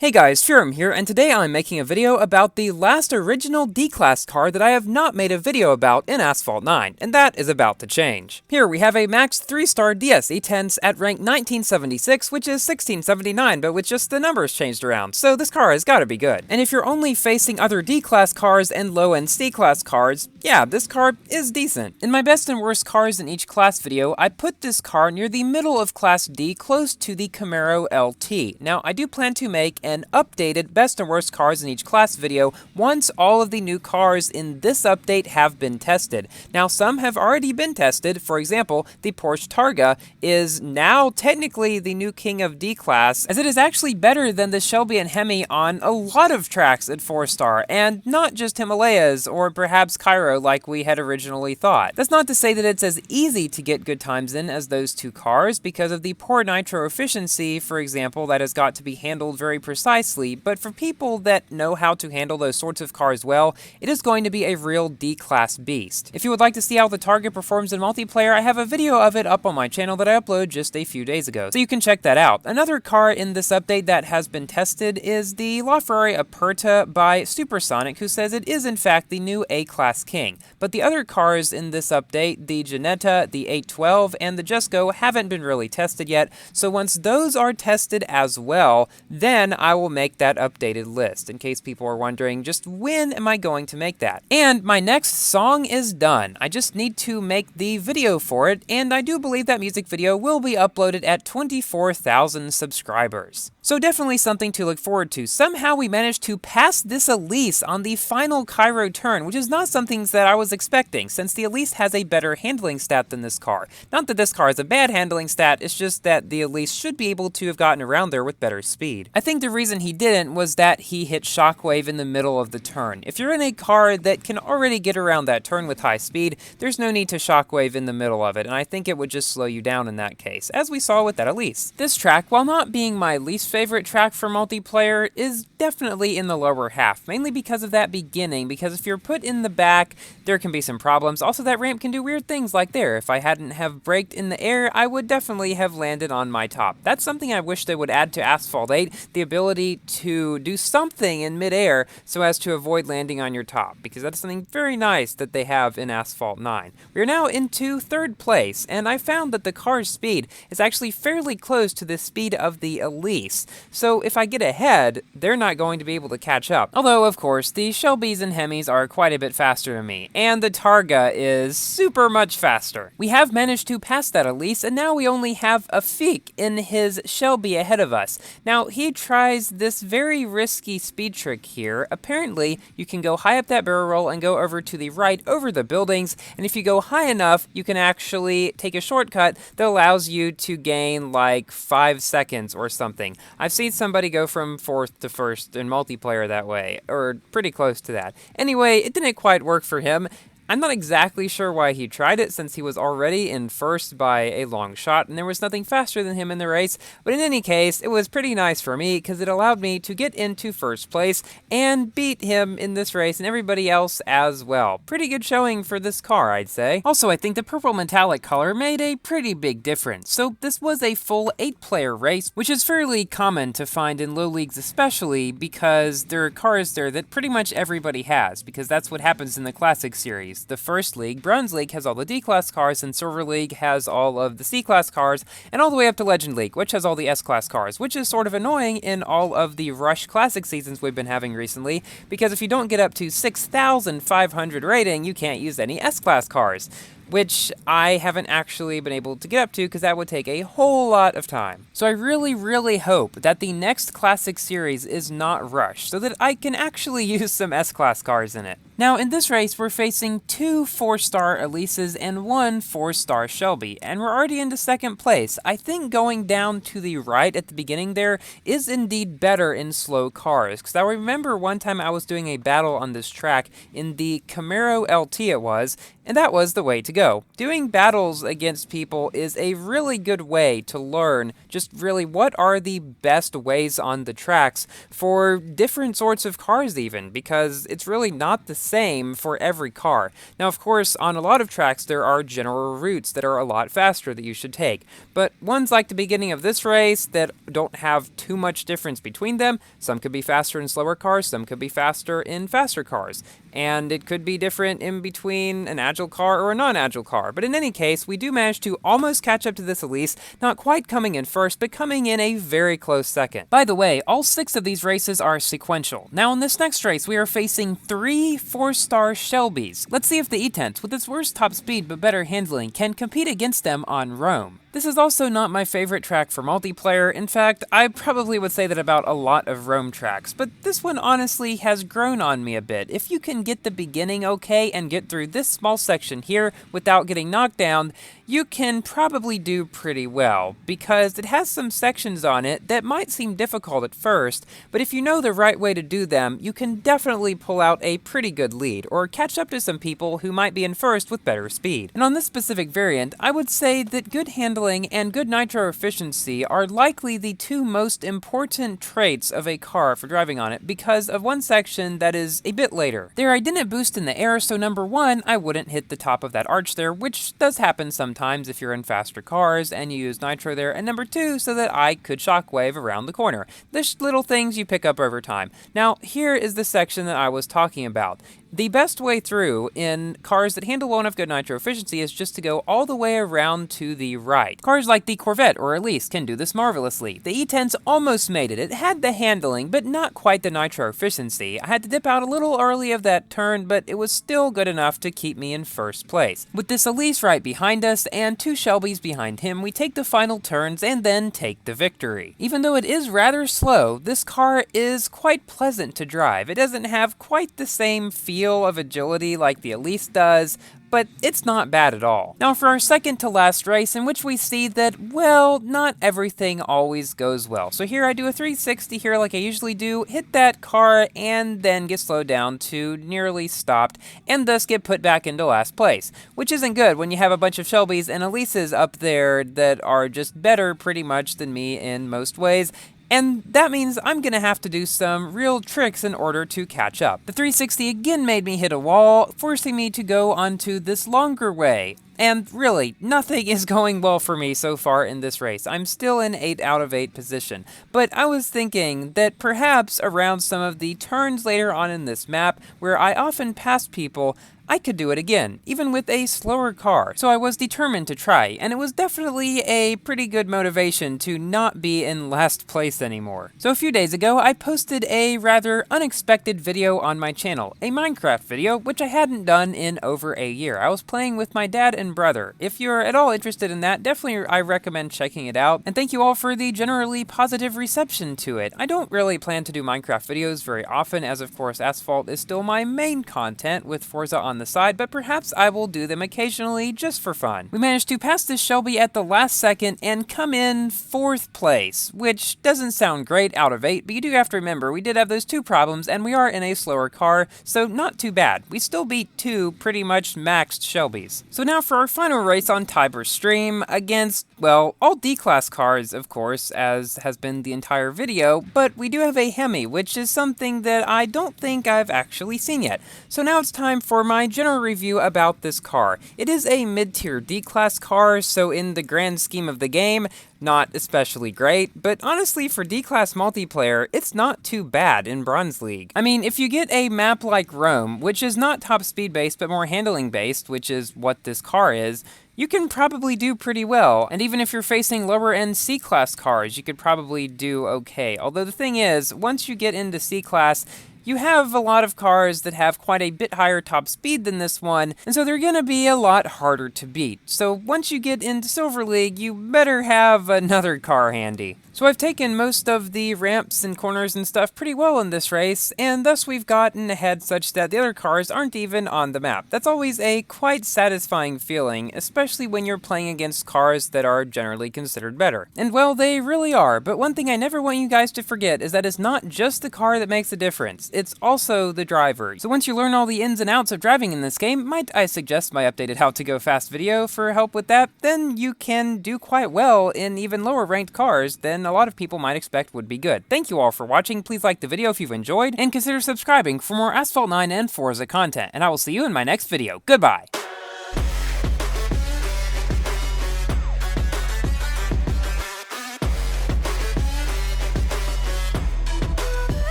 Hey guys, Feuerrm here, and today I'm making a video about the last original D-Class car that I have not made a video about in Asphalt 9, and that is about to change. Here we have a max 3-star DS E10s at rank 1976, which is 1679, but with just the numbers changed around, so this car has gotta be good. And if you're only facing other D-Class cars and low-end C-Class cars, yeah, this car is decent. In my best and worst cars in each class video, I put this car near the middle of Class D, close to the Camaro LT. Now, I do plan to make an updated best and worst cars in each class video once all of the new cars in this update have been tested. Now, some have already been tested. For example, the Porsche Targa is now technically the new king of D-Class, as it is actually better than the Shelby and Hemi on a lot of tracks at 4-star, and not just Himalayas or perhaps Cairo like we had originally thought. That's not to say that it's as easy to get good times in as those two cars because of the poor nitro efficiency, for example, that has got to be handled very precisely, but for people that know how to handle those sorts of cars well, it is going to be a real D-Class beast. If you would like to see how the Target performs in multiplayer, I have a video of it up on my channel that I uploaded just a few days ago, so you can check that out. Another car in this update that has been tested is the LaFerrari Aperta by Supersonic, who says it is in fact the new A-Class king. But the other cars in this update, the Ginetta, the 812, and the Jesco, haven't been really tested yet, so once those are tested as well, then I will make that updated list, in case people are wondering just when am I going to make that. And my next song is done. I just need to make the video for it, and I do believe that music video will be uploaded at 24,000 subscribers. So definitely something to look forward to. Somehow we managed to pass this Elise on the final Cairo turn, which is not something that I was expecting, since the Elise has a better handling stat than this car. Not that this car has a bad handling stat, it's just that the Elise should be able to have gotten around there with better speed. I think the reason he didn't was that he hit Shockwave in the middle of the turn. If you're in a car that can already get around that turn with high speed, there's no need to Shockwave in the middle of it, and I think it would just slow you down in that case, as we saw with that Elise. This track, while not being my least favorite track for multiplayer, is definitely in the lower half, mainly because of that beginning, because if you're put in the back, there can be some problems. Also, that ramp can do weird things like there. If I hadn't have braked in the air, I would definitely have landed on my top. That's something I wish they would add to Asphalt 8, the ability to do something in midair so as to avoid landing on your top, because that's something very nice that they have in Asphalt 9. We are now into third place, and I found that the car's speed is actually fairly close to the speed of the Elise, so if I get ahead, they're not going to be able to catch up. Although, of course, the Shelbys and Hemis are quite a bit faster than me, and the Targa is super much faster. We have managed to pass that Elise, and now we only have a Feek in his Shelby ahead of us. Now, he tries this very risky speed trick here. Apparently, you can go high up that barrel roll and go over to the right over the buildings, and if you go high enough, you can actually take a shortcut that allows you to gain like 5 seconds or something. I've seen somebody go from 4th to 1st in multiplayer that way, or pretty close to that. Anyway, it didn't quite work for him. I'm not exactly sure why he tried it, since he was already in first by a long shot, and there was nothing faster than him in the race, but in any case, it was pretty nice for me, because it allowed me to get into first place and beat him in this race and everybody else as well. Pretty good showing for this car, I'd say. Also, I think the purple metallic color made a pretty big difference. So this was a full 8-player race, which is fairly common to find in low leagues, especially because there are cars there that pretty much everybody has, because that's what happens in the Classic Series. The first league, Bronze League, has all the D-Class cars, and Silver League has all of the C-Class cars, and all the way up to Legend League, which has all the S-Class cars, which is sort of annoying in all of the Rush Classic seasons we've been having recently, because if you don't get up to 6,500 rating, you can't use any S-Class cars, which I haven't actually been able to get up to because that would take a whole lot of time. So I really hope that the next Classic Series is not Rush, so that I can actually use some S-Class cars in it. Now, in this race, we're facing 2 4-star Elises and 1 4-star Shelby, and we're already into second place. I think going down to the right at the beginning there is indeed better in slow cars, because I remember one time I was doing a battle on this track in the Camaro LT it was, and that was the way to go. Doing battles against people is a really good way to learn just really what are the best ways on the tracks for different sorts of cars even, because it's really not the same for every car. Now, of course, on a lot of tracks there are general routes that are a lot faster that you should take, but ones like the beginning of this race that don't have too much difference between them, some could be faster in slower cars, some could be faster in faster cars, and it could be different in between an agile car or a non-agile car. But in any case, we do manage to almost catch up to this Elise, not quite coming in first, but coming in a very close second. By the way, all 6 of these races are sequential. Now in this next race, we are facing 3 4-star Shelbys. Let's see if the E-Tense, with its worst top speed but better handling, can compete against them on Rome. This is also not my favorite track for multiplayer. In fact, I probably would say that about a lot of Rome tracks, but this one honestly has grown on me a bit. If you can get the beginning okay and get through this small section here without getting knocked down, you can probably do pretty well, because it has some sections on it that might seem difficult at first, but if you know the right way to do them, you can definitely pull out a pretty good lead, or catch up to some people who might be in first with better speed. And on this specific variant, I would say that good handling and good nitro efficiency are likely the 2 most important traits of a car for driving on it, because of one section that is a bit later. There I didn't boost in the air, so number 1, I wouldn't hit the top of that arch there, which does happen sometimes if you're in faster cars and you use nitro there, and number 2, so that I could shockwave around the corner. There's little things you pick up over time. Now, here is the section that I was talking about. The best way through in cars that handle low enough good nitro efficiency is just to go all the way around to the right. Cars like the Corvette or Elise can do this marvelously. The E-Tense almost made it. It had the handling, but not quite the nitro efficiency. I had to dip out a little early of that turn, but it was still good enough to keep me in first place. With this Elise right behind us and 2 Shelbys behind him, we take the final turns and then take the victory. Even though it is rather slow, this car is quite pleasant to drive. It doesn't have quite the same feel of agility like the Elise does, but it's not bad at all. Now for our second to last race, in which we see that, well, not everything always goes well. So here I do a 360 here like I usually do, hit that car, and then get slowed down to nearly stopped, and thus get put back into last place. Which isn't good when you have a bunch of Shelbys and Elises up there that are just better pretty much than me in most ways. And that means I'm gonna have to do some real tricks in order to catch up. The 360 again made me hit a wall, forcing me to go onto this longer way. And really, nothing is going well for me so far in this race. I'm still in 8 out of 8 position. But I was thinking that perhaps around some of the turns later on in this map, where I often pass people, I could do it again, even with a slower car. So I was determined to try, and it was definitely a pretty good motivation to not be in last place anymore. So a few days ago, I posted a rather unexpected video on my channel, a Minecraft video, which I hadn't done in over a year. I was playing with my dad and brother. If you're at all interested in that, definitely I recommend checking it out, and thank you all for the generally positive reception to it. I don't really plan to do Minecraft videos very often, as of course Asphalt is still my main content with Forza on the side, but perhaps I will do them occasionally just for fun. We managed to pass this Shelby at the last second and come in 4th place, which doesn't sound great out of 8, but you do have to remember we did have those 2 problems and we are in a slower car, so not too bad. We still beat 2 pretty much maxed Shelbys. So now for our final race on Tiber Stream against, well, all D-Class cars, of course, as has been the entire video, but we do have a Hemi, which is something that I don't think I've actually seen yet. So now it's time for my general review about this car. It is a mid-tier D-Class car, so in the grand scheme of the game, not especially great, but honestly for D-Class multiplayer, it's not too bad in Bronze League. I mean, if you get a map like Rome, which is not top speed based but more handling based, which is what this car is, you can probably do pretty well, and even if you're facing lower-end C-Class cars, you could probably do okay. Although the thing is, once you get into C-Class, you have a lot of cars that have quite a bit higher top speed than this one, and so they're gonna be a lot harder to beat. So once you get into Silver League, you better have another car handy. So I've taken most of the ramps and corners and stuff pretty well in this race, and thus we've gotten ahead such that the other cars aren't even on the map. That's always a quite satisfying feeling, especially when you're playing against cars that are generally considered better. And well, they really are, but one thing I never want you guys to forget is that it's not just the car that makes a difference. it's also the driver. So once you learn all the ins and outs of driving in this game, might I suggest my updated How to Go Fast video for help with that, then you can do quite well in even lower ranked cars than a lot of people might expect would be good. Thank you all for watching, please like the video if you've enjoyed, and consider subscribing for more Asphalt 9 and Forza content, and I will see you in my next video. Goodbye!